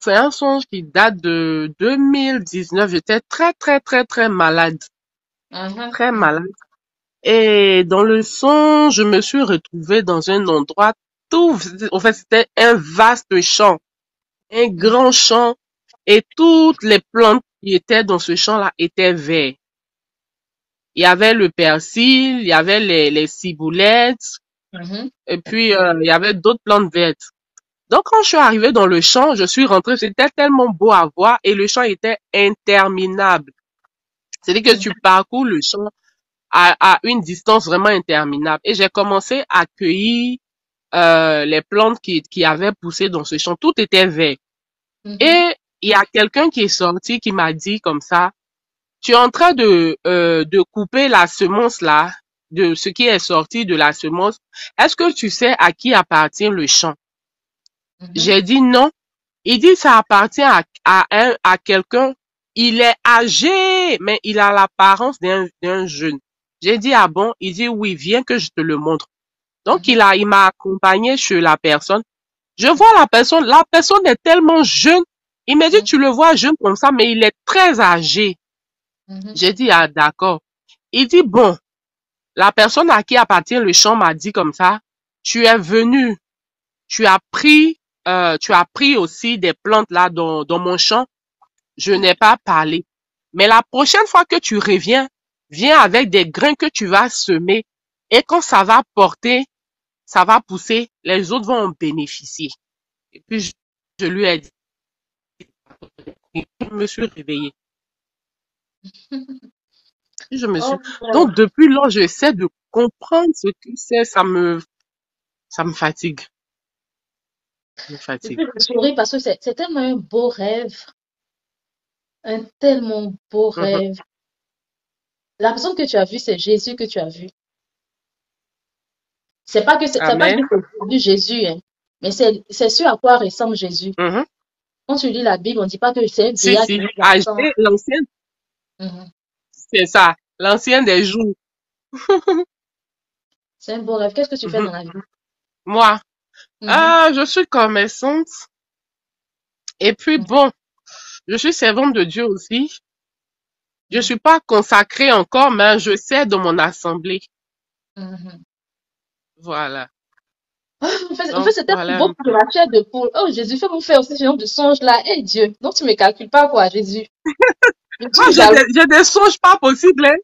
C'est un songe qui date de 2019. J'étais très, très, très, très malade. Mhm, Très mhm, malade. Et dans le songe, je me suis retrouvée dans un endroit tout, en fait, c'était un vaste champ, un grand champ, et toutes les plantes qui étaient dans ce champ-là étaient vertes. Il y avait le persil, il y avait les ciboulettes, mhm, et puis il y avait d'autres plantes vertes. Donc, quand je suis arrivée dans le champ, je suis rentrée, c'était tellement beau à voir et le champ était interminable. C'est-à-dire que tu mhm, parcours le champ à une distance vraiment interminable. Et j'ai commencé à cueillir les plantes qui avaient poussé dans ce champ. Tout était vert. mhm, Et il y a quelqu'un qui est sorti qui m'a dit comme ça, tu es en train de couper la semence là, de ce qui est sorti de la semence. Est-ce que tu sais à qui appartient le champ? mhm, J'ai dit non. Il dit ça appartient à quelqu'un. Il est âgé, mais il a l'apparence d'un jeune. J'ai dit ah bon? Il dit oui, viens que je te le montre. Donc mhm, il m'a accompagné chez la personne. Je vois la personne est tellement jeune. Il m'a dit mhm, tu le vois jeune comme ça, mais il est très âgé. mhm, J'ai dit ah d'accord. Il dit bon, la personne à qui appartient le champ m'a dit comme ça, tu es venu, tu as pris, tu as pris aussi des plantes là dans mon champ. Je n'ai pas parlé. Mais la prochaine fois que tu reviens, viens avec des grains que tu vas semer. Et quand ça va porter, ça va pousser, les autres vont en bénéficier. Et puis, je lui ai dit, je me suis réveillée. Je me suis, Oh, wow. donc depuis lors, j'essaie de comprendre ce que c'est, ça me fatigue. Ça me Et fatigue. puis, je souris parce que c'est tellement un beau rêve, un tellement beau Mhm. rêve. La personne que tu as vue, c'est Jésus que tu as vu. C'est pas que Amen. c'est vu Jésus, hein, mais c'est ce à quoi ressemble Jésus. Mhm. Quand tu lis la Bible, on dit pas que c'est un Si, vieillard qui si, est âgé, garçon. l'ancien, Mhm. c'est ça, l'ancien des jours. C'est un beau rêve. Qu'est-ce que tu fais Mhm. dans la vie? Moi, Mhm, je suis commerçante. Et puis bon, je suis servante de Dieu aussi. Je mhm, suis pas consacrée encore, mais je sers dans mon assemblée. mhm. Voilà. En fait, Donc, c'est tellement voilà beau un pour peu. la chair de poule. Oh, Jésus, fais-moi faire aussi ce genre de songe-là. Eh Dieu, donc tu me calcules pas, quoi, Jésus. Je Moi, suis jaloux. j'ai des songes pas possibles, hein.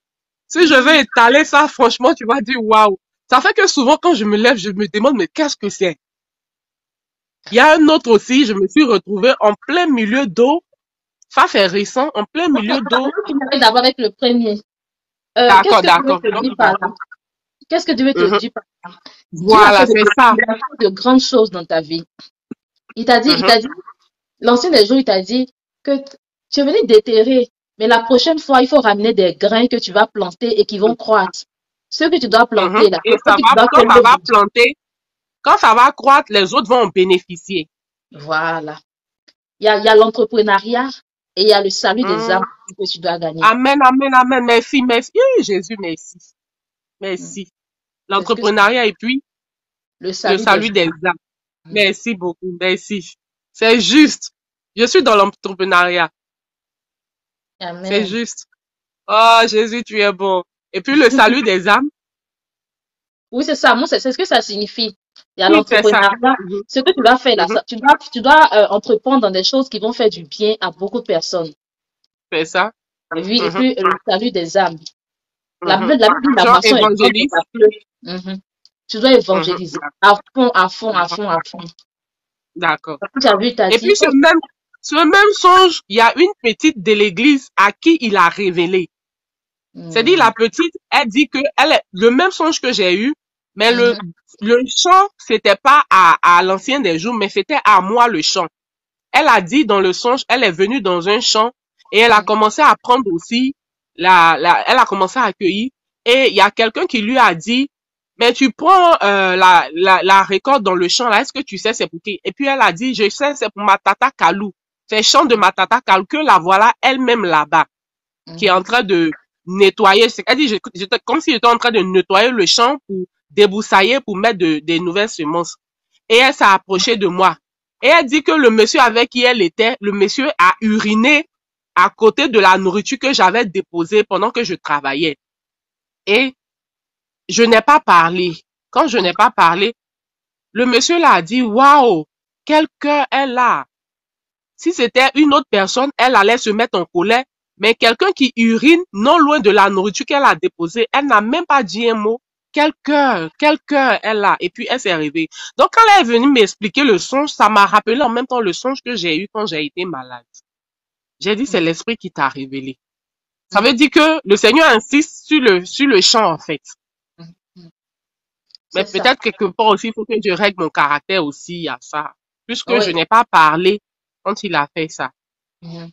Si je vais étaler ça, franchement, tu vas dire waouh. Ça fait que souvent, quand je me lève, je me demande, mais qu'est-ce que c'est? Il y a un autre aussi, je me suis retrouvée en plein milieu d'eau. Ça fait récent, en plein Non, milieu on va d'eau. finir d'abord avec le premier. Qu'est-ce D'accord, que Dieu d'accord. te Donc, dit par là? Qu'est-ce que Dieu te mhm. dit par là? Dieu a fait Voilà, c'est ça. de grandes choses dans ta vie. Il Mhm, t'a dit, l'ancien des jours, il t'a dit que tu es venu déterrer, mais la prochaine fois, il faut ramener des grains que tu vas planter et qui vont croître. Ceux que tu dois mhm. planter là, Et c'est ceux que tu dois quand ça semer va aujourd'hui. planter, quand ça va croître, les autres vont en bénéficier. Voilà. Il y a l'entrepreneuriat et il y a le salut des âmes Hmm. que tu dois gagner. Amen, amen, amen. Merci, merci. Jésus, merci. Mm. Merci. C'est ce que c'est, L'entrepreneuriat et puis le le salut des salut des âmes. âmes. Mm. Merci beaucoup, merci. C'est juste. Je suis dans l'entrepreneuriat. C'est Amen. juste. Oh, Jésus, tu es bon. Et puis le salut des âmes. Oui, c'est ça. Moi, c'est ce que ça signifie. Il y a Oui, c'est ça. l'entrepreneuriat. Mhm, Ce que tu dois faire là, mhm, tu dois entreprendre dans des choses qui vont faire du bien à beaucoup de personnes. c'est ça. Et oui, et Mhm, puis le salut des âmes. mhm. La Bible dit la Genre moisson est grande et évangéliste. la fleur. Mhm. Tu dois Mhm, évangéliser à fond, à fond, à d'accord, fond, à fond. d'accord. Tu as vu, tu as Et dit, puis ce même songe, il y a une petite de l'église à qui il a révélé. C'est dit hmm, la petite, elle dit que elle est le même songe que j'ai eu, mais mhm, le chant c'était pas à l'ancien des jours, mais c'était à moi le chant. Elle a dit dans le songe, elle est venue dans un champ et elle a mhm, commencé à prendre aussi elle a commencé à accueillir et il y a quelqu'un qui lui a dit, mais tu prends la récolte dans le champ là, est-ce que tu sais c'est pour qui? Et puis elle a dit, je sais c'est pour ma tata Kalou. C'est le champ de ma tata Kalou que la voilà elle-même là-bas qui est en mhm, train de nettoyer. Elle dit, j'étais comme si j'étais en train de nettoyer le champ pour débroussailler, pour mettre des nouvelles semences. Et elle s'est approchée de moi. Et elle dit que le monsieur avec qui elle était, le monsieur a uriné à côté de la nourriture que j'avais déposée pendant que je travaillais. Et je n'ai pas parlé. Quand je n'ai pas parlé, le monsieur là a dit, waouh, quel cœur elle a. Si c'était une autre personne, elle allait se mettre en colère. Mais quelqu'un qui urine non loin de la nourriture qu'elle a déposée, elle n'a même pas dit un mot. Quel cœur elle a. Et puis elle s'est réveillée. Donc quand elle est venue m'expliquer le songe, ça m'a rappelé en même temps le songe que j'ai eu quand j'ai été malade. J'ai dit, c'est l'esprit qui t'a révélé. Ça veut dire que le Seigneur insiste sur le chant, en fait. Mais C'est ça. peut-être quelque part aussi, il faut que je règle mon caractère aussi à ça. Puisque je Oui. n'ai pas parlé quand il a fait ça. Mhm.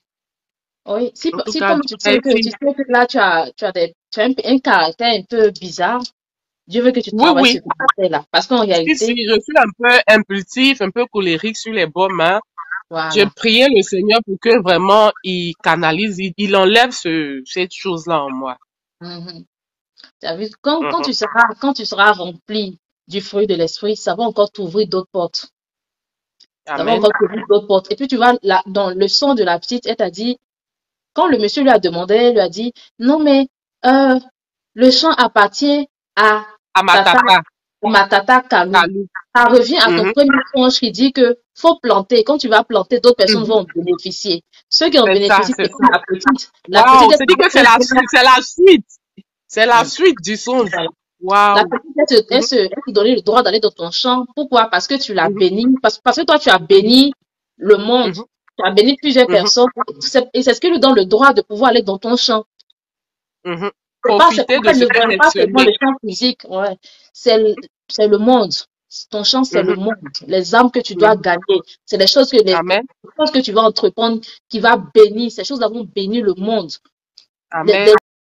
Oui. Si, En tout si cas, comme tu sais que là, tu as un caractère un peu bizarre, Dieu veut que tu oui, travailles oui. sur ce caractère-là. Parce qu'en Si, réalité, je suis un peu impulsif, un peu colérique sur les bords mains. J'ai voilà. prié le Seigneur pour que vraiment il canalise, il enlève cette chose-là en moi. Mhm. Tu as vu, Mhm. quand tu seras rempli du fruit de l'esprit, ça va encore t'ouvrir d'autres portes. Ça va Amen. encore t'ouvrir d'autres portes. Et puis tu vois, là, dans le son de la petite, elle t'a dit, quand le monsieur lui a demandé, elle lui a dit, non, mais euh, le champ appartient à À ma Tata, tata, à ma tata Kalou. Kalou. Ça revient à ton Mhm. premier songe qui dit que faut planter. Quand tu vas planter, d'autres personnes Mhm. vont en bénéficier. Ceux qui en C'est ça, bénéficient, c'est c'est ça. comme la petite. La petite Waouh, est c'est dit que c'est la suite, c'est la suite. C'est la suite du songe. la Waouh. petite, Mhm. elle te donne le droit d'aller dans ton champ. Pourquoi? Parce que tu l'as Mhm. béni. Parce que toi, tu as Mhm. béni le monde. Mhm. Tu as béni plusieurs Mhm. personnes. Et c'est ce qui lui donne le droit de pouvoir aller dans ton champ. Mhm. C'est Profiter pas, de ce ne qu'elle vois est pas seulement le semée. champ physique. Ouais. C'est le monde. Ton champ, c'est le Mhm. monde. Les âmes que tu dois Mhm. gagner. C'est les Amen. choses que tu vas entreprendre qui va bénir. Ces choses-là vont bénir le monde. Des Amen.